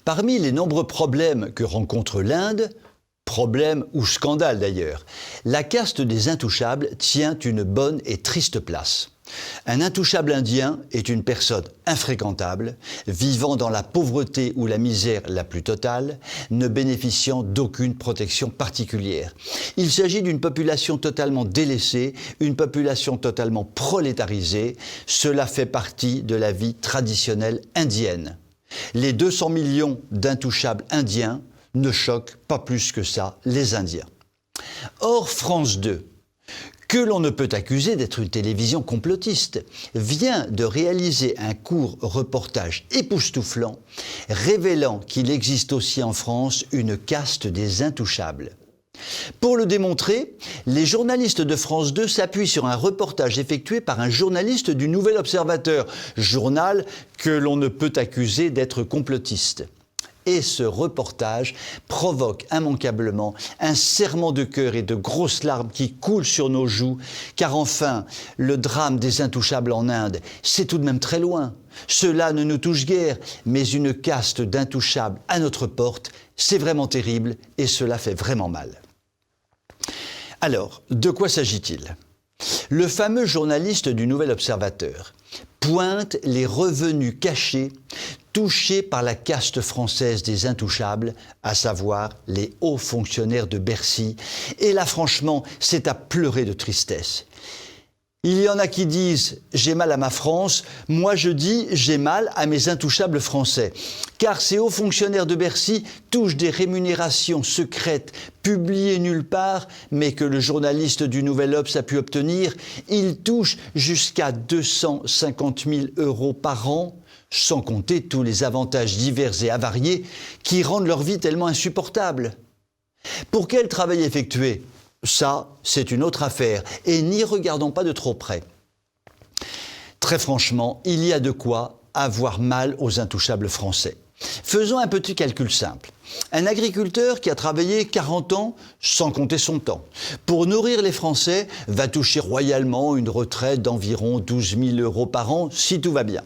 Parmi les nombreux problèmes que rencontre l'Inde, problème ou scandale d'ailleurs, la caste des intouchables tient une bonne et triste place. Un intouchable indien est une personne infréquentable, vivant dans la pauvreté ou la misère la plus totale, ne bénéficiant d'aucune protection particulière. Il s'agit d'une population totalement délaissée, une population totalement prolétarisée. Cela fait partie de la vie traditionnelle indienne. Les 200 millions d'intouchables indiens ne choquent pas plus que ça les Indiens. Or, France 2, que l'on ne peut accuser d'être une télévision complotiste, vient de réaliser un court reportage époustouflant révélant qu'il existe aussi en France une caste des intouchables. Pour le démontrer, les journalistes de France 2 s'appuient sur un reportage effectué par un journaliste du Nouvel Observateur, journal que l'on ne peut accuser d'être complotiste. Et ce reportage provoque immanquablement un serrement de cœur et de grosses larmes qui coulent sur nos joues, car enfin, le drame des intouchables en Inde, c'est tout de même très loin. Cela ne nous touche guère, mais une caste d'intouchables à notre porte, c'est vraiment terrible et cela fait vraiment mal. Alors, de quoi s'agit-il ? Le fameux journaliste du Nouvel Observateur pointe les revenus cachés touchés par la caste française des intouchables, à savoir les hauts fonctionnaires de Bercy. Et là, franchement, c'est à pleurer de tristesse. Il y en a qui disent « j'ai mal à ma France », moi je dis « j'ai mal à mes intouchables français ». Car ces hauts fonctionnaires de Bercy touchent des rémunérations secrètes, publiées nulle part, mais que le journaliste du Nouvel Obs a pu obtenir. Ils touchent jusqu'à 250 000 € par an, sans compter tous les avantages divers et avariés qui rendent leur vie tellement insupportable. Pour quel travail effectuer ? Ça, c'est une autre affaire, et n'y regardons pas de trop près. Très franchement, il y a de quoi avoir mal aux intouchables français. Faisons un petit calcul simple. Un agriculteur qui a travaillé 40 ans, sans compter son temps, pour nourrir les Français, va toucher royalement une retraite d'environ 12 000 € par an, si tout va bien.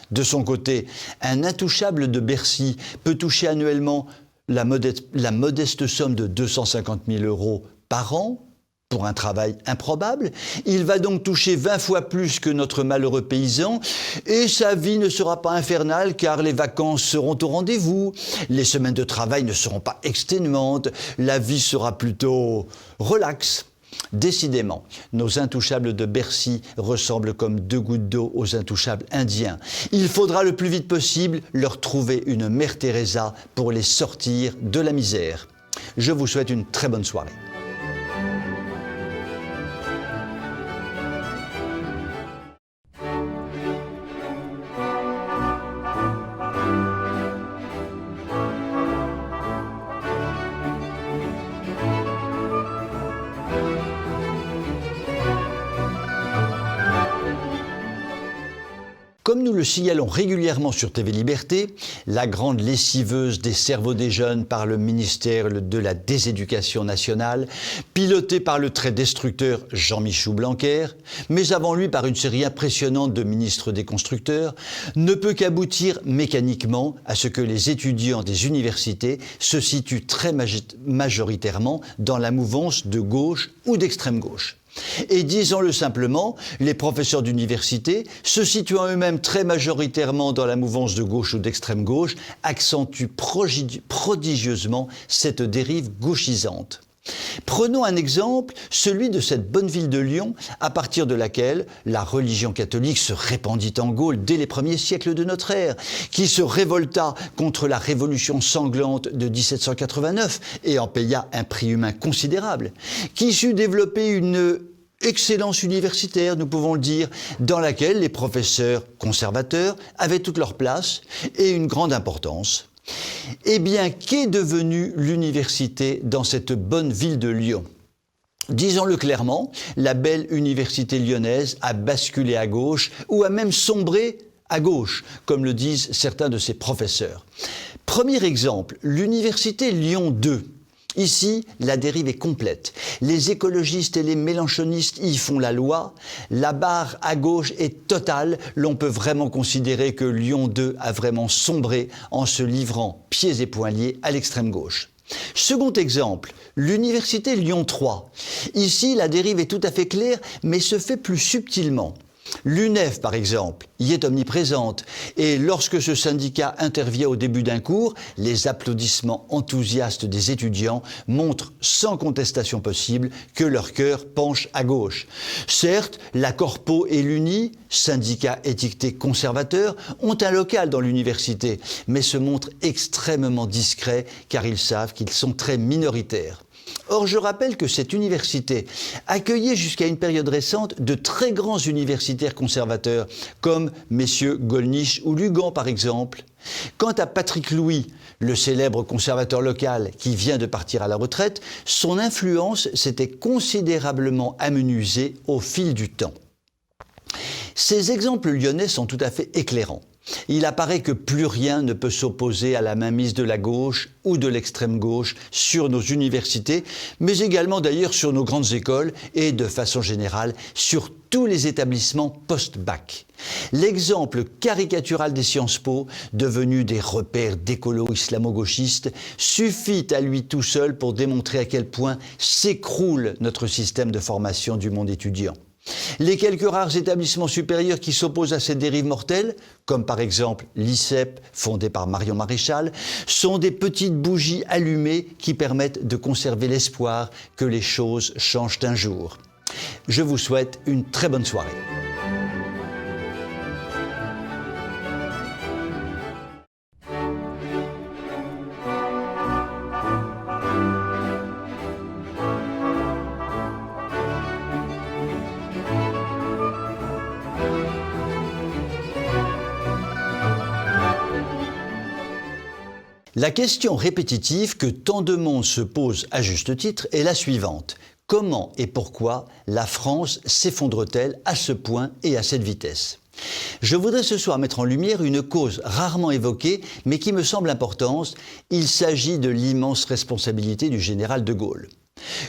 De son côté, un intouchable de Bercy peut toucher annuellement la modeste somme de 250 000 € par an pour un travail improbable. Il va donc toucher 20 fois plus que notre malheureux paysan et sa vie ne sera pas infernale car les vacances seront au rendez-vous, les semaines de travail ne seront pas exténuantes, la vie sera plutôt relaxe. Décidément, nos intouchables de Bercy ressemblent comme deux gouttes d'eau aux intouchables indiens. Il faudra le plus vite possible leur trouver une mère Teresa pour les sortir de la misère. Je vous souhaite une très bonne soirée. Comme nous le signalons régulièrement sur TV Liberté, la grande lessiveuse des cerveaux des jeunes par le ministère de la Déséducation nationale, pilotée par le très destructeur Jean-Michel Blanquer, mais avant lui par une série impressionnante de ministres des constructeurs, ne peut qu'aboutir mécaniquement à ce que les étudiants des universités se situent très majoritairement dans la mouvance de gauche ou d'extrême gauche. Et disons-le simplement, les professeurs d'université, se situant eux-mêmes très majoritairement dans la mouvance de gauche ou d'extrême gauche, accentuent prodigieusement cette dérive gauchisante. Prenons un exemple, celui de cette bonne ville de Lyon, à partir de laquelle la religion catholique se répandit en Gaule dès les premiers siècles de notre ère, qui se révolta contre la révolution sanglante de 1789 et en paya un prix humain considérable, qui sut développer une excellence universitaire, nous pouvons le dire, dans laquelle les professeurs conservateurs avaient toute leur place et une grande importance. Eh bien, qu'est devenue l'université dans cette bonne ville de Lyon ? Disons-le clairement, la belle université lyonnaise a basculé à gauche ou a même sombré à gauche, comme le disent certains de ses professeurs. Premier exemple, l'université Lyon 2. Ici, la dérive est complète. Les écologistes et les mélenchonistes y font la loi. La barre à gauche est totale. L'on peut vraiment considérer que Lyon 2 a vraiment sombré en se livrant pieds et poings liés à l'extrême gauche. Second exemple, l'université Lyon 3. Ici, la dérive est tout à fait claire, mais se fait plus subtilement. L'UNEF, par exemple, y est omniprésente et lorsque ce syndicat intervient au début d'un cours, les applaudissements enthousiastes des étudiants montrent sans contestation possible que leur cœur penche à gauche. Certes, la Corpo et l'UNI, syndicats étiquetés conservateurs, ont un local dans l'université, mais se montrent extrêmement discrets car ils savent qu'ils sont très minoritaires. Or, je rappelle que cette université accueillait jusqu'à une période récente de très grands universitaires conservateurs, comme messieurs Gollnisch ou Lugan par exemple. Quant à Patrick Louis, le célèbre conservateur local qui vient de partir à la retraite, son influence s'était considérablement amenuisée au fil du temps. Ces exemples lyonnais sont tout à fait éclairants. Il apparaît que plus rien ne peut s'opposer à la mainmise de la gauche ou de l'extrême gauche sur nos universités, mais également d'ailleurs sur nos grandes écoles et de façon générale sur tous les établissements post-bac. L'exemple caricatural des Sciences Po, devenus des repères d'écolos islamo-gauchistes, suffit à lui tout seul pour démontrer à quel point s'écroule notre système de formation du monde étudiant. Les quelques rares établissements supérieurs qui s'opposent à cette dérive mortelle, comme par exemple l'ICEP, fondé par Marion Maréchal, sont des petites bougies allumées qui permettent de conserver l'espoir que les choses changent un jour. Je vous souhaite une très bonne soirée. La question répétitive que tant de monde se pose à juste titre est la suivante. Comment et pourquoi la France s'effondre-t-elle à ce point et à cette vitesse ? Je voudrais ce soir mettre en lumière une cause rarement évoquée, mais qui me semble importante. Il s'agit de l'immense responsabilité du général de Gaulle.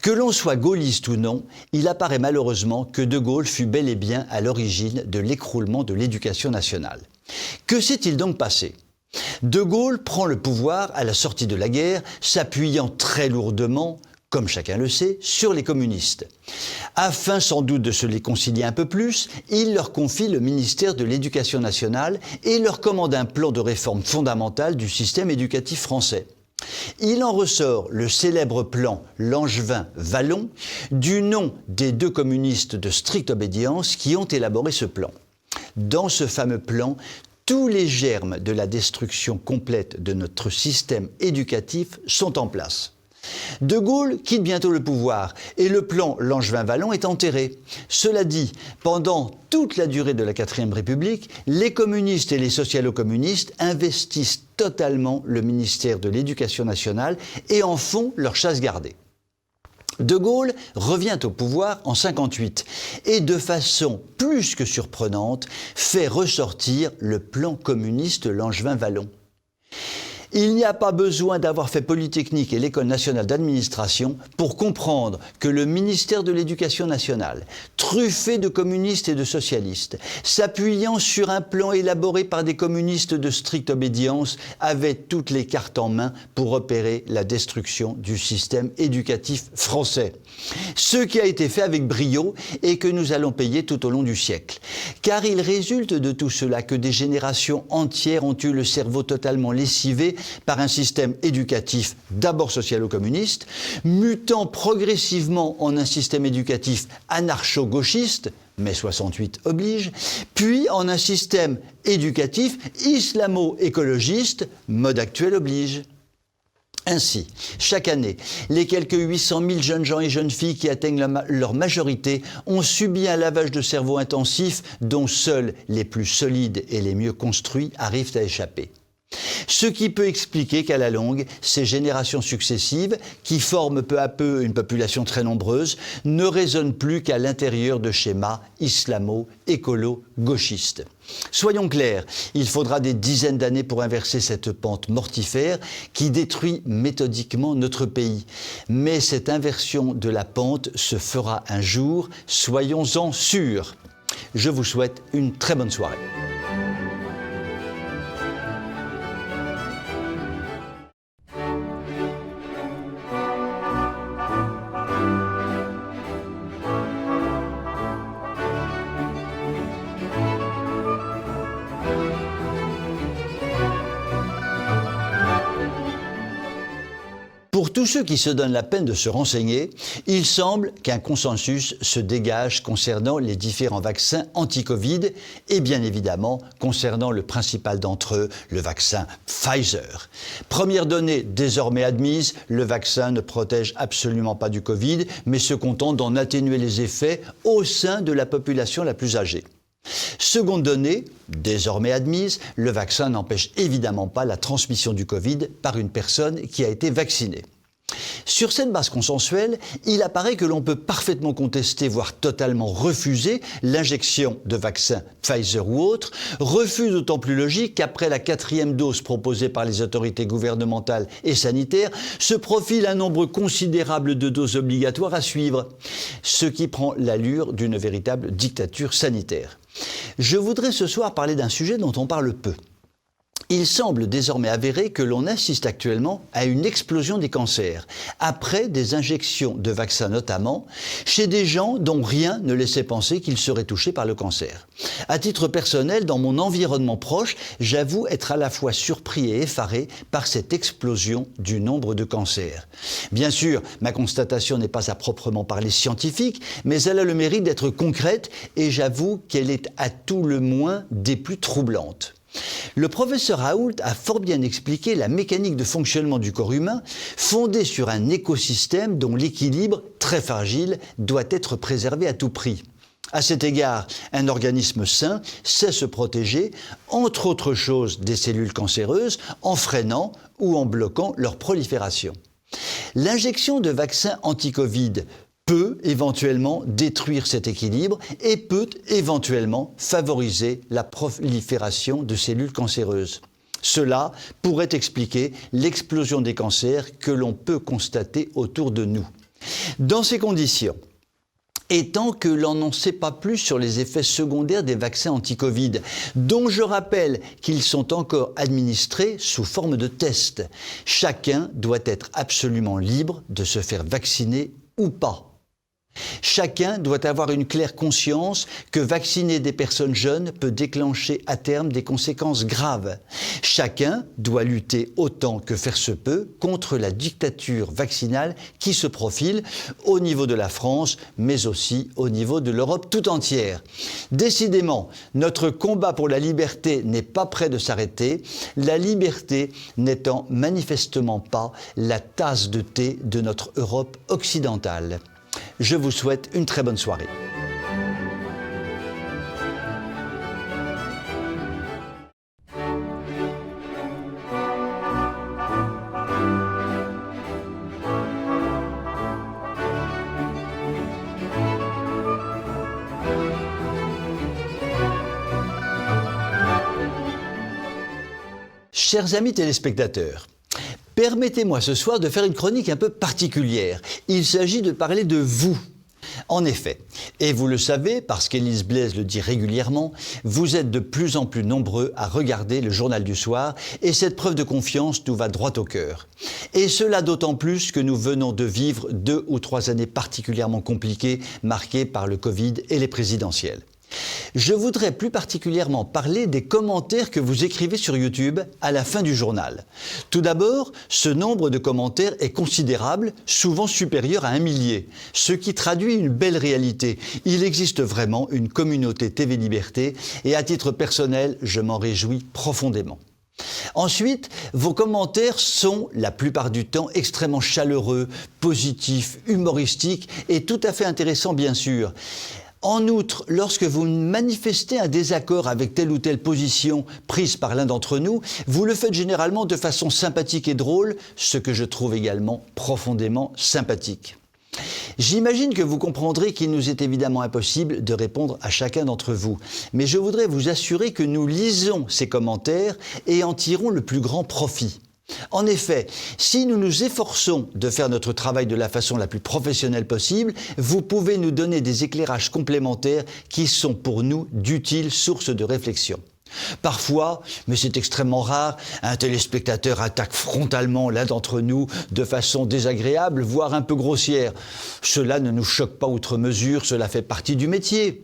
Que l'on soit gaulliste ou non, il apparaît malheureusement que de Gaulle fut bel et bien à l'origine de l'écroulement de l'éducation nationale. Que s'est-il donc passé ? De Gaulle prend le pouvoir à la sortie de la guerre, s'appuyant très lourdement, comme chacun le sait, sur les communistes. Afin sans doute de se les concilier un peu plus, il leur confie le ministère de l'Éducation nationale et leur commande un plan de réforme fondamentale du système éducatif français. Il en ressort le célèbre plan Langevin-Vallon, du nom des deux communistes de stricte obédience qui ont élaboré ce plan. Dans ce fameux plan, tous les germes de la destruction complète de notre système éducatif sont en place. De Gaulle quitte bientôt le pouvoir et le plan Langevin-Vallon est enterré. Cela dit, pendant toute la durée de la 4e République, les communistes et les socialo-communistes investissent totalement le ministère de l'Éducation nationale et en font leur chasse gardée. De Gaulle revient au pouvoir en 1958 et de façon plus que surprenante fait ressortir le plan communiste Langevin-Vallon. Il n'y a pas besoin d'avoir fait Polytechnique et l'École nationale d'administration pour comprendre que le ministère de l'Éducation nationale, truffé de communistes et de socialistes, s'appuyant sur un plan élaboré par des communistes de stricte obédience, avait toutes les cartes en main pour opérer la destruction du système éducatif français. Ce qui a été fait avec brio et que nous allons payer tout au long du siècle. Car il résulte de tout cela que des générations entières ont eu le cerveau totalement lessivé par un système éducatif d'abord socialo-communiste, mutant progressivement en un système éducatif anarcho-gauchiste, mai 68 oblige, puis en un système éducatif islamo-écologiste, mode actuel oblige. Ainsi, chaque année, les quelques 800 000 jeunes gens et jeunes filles qui atteignent leur majorité ont subi un lavage de cerveau intensif dont seuls les plus solides et les mieux construits arrivent à échapper. Ce qui peut expliquer qu'à la longue, ces générations successives, qui forment peu à peu une population très nombreuse, ne raisonnent plus qu'à l'intérieur de schémas islamo-écolo-gauchistes. Soyons clairs, il faudra des dizaines d'années pour inverser cette pente mortifère qui détruit méthodiquement notre pays. Mais cette inversion de la pente se fera un jour, soyons-en sûrs. Je vous souhaite une très bonne soirée. Pour tous ceux qui se donnent la peine de se renseigner, il semble qu'un consensus se dégage concernant les différents vaccins anti-Covid et bien évidemment concernant le principal d'entre eux, le vaccin Pfizer. Première donnée désormais admise, le vaccin ne protège absolument pas du Covid, mais se contente d'en atténuer les effets au sein de la population la plus âgée. Seconde donnée, désormais admise, le vaccin n'empêche évidemment pas la transmission du Covid par une personne qui a été vaccinée. Sur cette base consensuelle, il apparaît que l'on peut parfaitement contester, voire totalement refuser l'injection de vaccins Pfizer ou autre, refus d'autant plus logique qu'après la 4e dose proposée par les autorités gouvernementales et sanitaires, se profile un nombre considérable de doses obligatoires à suivre, ce qui prend l'allure d'une véritable dictature sanitaire. Je voudrais ce soir parler d'un sujet dont on parle peu. Il semble désormais avéré que l'on assiste actuellement à une explosion des cancers, après des injections de vaccins notamment, chez des gens dont rien ne laissait penser qu'ils seraient touchés par le cancer. À titre personnel, dans mon environnement proche, j'avoue être à la fois surpris et effaré par cette explosion du nombre de cancers. Bien sûr, ma constatation n'est pas à proprement parler scientifique, mais elle a le mérite d'être concrète et j'avoue qu'elle est à tout le moins des plus troublantes. Le professeur Raoult a fort bien expliqué la mécanique de fonctionnement du corps humain, fondée sur un écosystème dont l'équilibre, très fragile, doit être préservé à tout prix. À cet égard, un organisme sain sait se protéger, entre autres choses, des cellules cancéreuses, en freinant ou en bloquant leur prolifération. L'injection de vaccins anti-Covid peut éventuellement détruire cet équilibre et peut éventuellement favoriser la prolifération de cellules cancéreuses. Cela pourrait expliquer l'explosion des cancers que l'on peut constater autour de nous. Dans ces conditions, et tant que l'on n'en sait pas plus sur les effets secondaires des vaccins anti-Covid, dont je rappelle qu'ils sont encore administrés sous forme de tests, chacun doit être absolument libre de se faire vacciner ou pas. Chacun doit avoir une claire conscience que vacciner des personnes jeunes peut déclencher à terme des conséquences graves. Chacun doit lutter autant que faire se peut contre la dictature vaccinale qui se profile au niveau de la France, mais aussi au niveau de l'Europe tout entière. Décidément, notre combat pour la liberté n'est pas près de s'arrêter, la liberté n'étant manifestement pas la tasse de thé de notre Europe occidentale. Je vous souhaite une très bonne soirée. Chers amis téléspectateurs, permettez-moi ce soir de faire une chronique un peu particulière. Il s'agit de parler de vous. En effet, et vous le savez, parce qu'Élise Blaise le dit régulièrement, vous êtes de plus en plus nombreux à regarder le journal du soir et cette preuve de confiance nous va droit au cœur. Et cela d'autant plus que nous venons de vivre 2 ou 3 années particulièrement compliquées, marquées par le Covid et les présidentielles. Je voudrais plus particulièrement parler des commentaires que vous écrivez sur YouTube à la fin du journal. Tout d'abord, ce nombre de commentaires est considérable, souvent supérieur à 1 millier, ce qui traduit une belle réalité. Il existe vraiment une communauté TV Liberté et à titre personnel, je m'en réjouis profondément. Ensuite, vos commentaires sont, la plupart du temps, extrêmement chaleureux, positifs, humoristiques et tout à fait intéressants bien sûr. En outre, lorsque vous manifestez un désaccord avec telle ou telle position prise par l'un d'entre nous, vous le faites généralement de façon sympathique et drôle, ce que je trouve également profondément sympathique. J'imagine que vous comprendrez qu'il nous est évidemment impossible de répondre à chacun d'entre vous, mais je voudrais vous assurer que nous lisons ces commentaires et en tirons le plus grand profit. En effet, si nous nous efforçons de faire notre travail de la façon la plus professionnelle possible, vous pouvez nous donner des éclairages complémentaires qui sont pour nous d'utiles sources de réflexion. Parfois, mais c'est extrêmement rare, un téléspectateur attaque frontalement l'un d'entre nous de façon désagréable, voire un peu grossière. Cela ne nous choque pas outre mesure, cela fait partie du métier.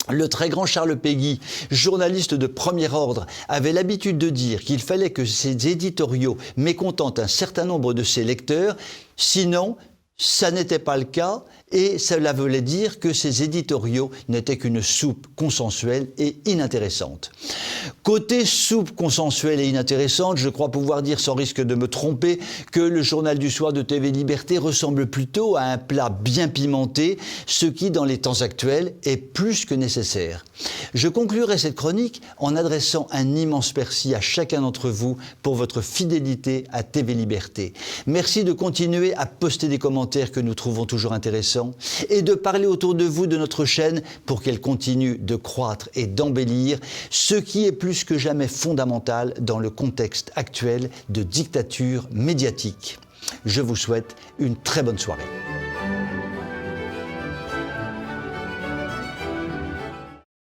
Le très grand Charles Péguy, journaliste de premier ordre, avait l'habitude de dire qu'il fallait que ses éditoriaux mécontentent un certain nombre de ses lecteurs, sinon ça n'était pas le cas et cela voulait dire que ces éditoriaux n'étaient qu'une soupe consensuelle et inintéressante. Côté soupe consensuelle et inintéressante, je crois pouvoir dire sans risque de me tromper que le journal du soir de TV Liberté ressemble plutôt à un plat bien pimenté, ce qui dans les temps actuels est plus que nécessaire. Je conclurai cette chronique en adressant un immense merci à chacun d'entre vous pour votre fidélité à TV Liberté. Merci de continuer à poster des commentaires que nous trouvons toujours intéressants et de parler autour de vous de notre chaîne pour qu'elle continue de croître et d'embellir, ce qui est plus que jamais fondamental dans le contexte actuel de dictature médiatique. Je vous souhaite une très bonne soirée.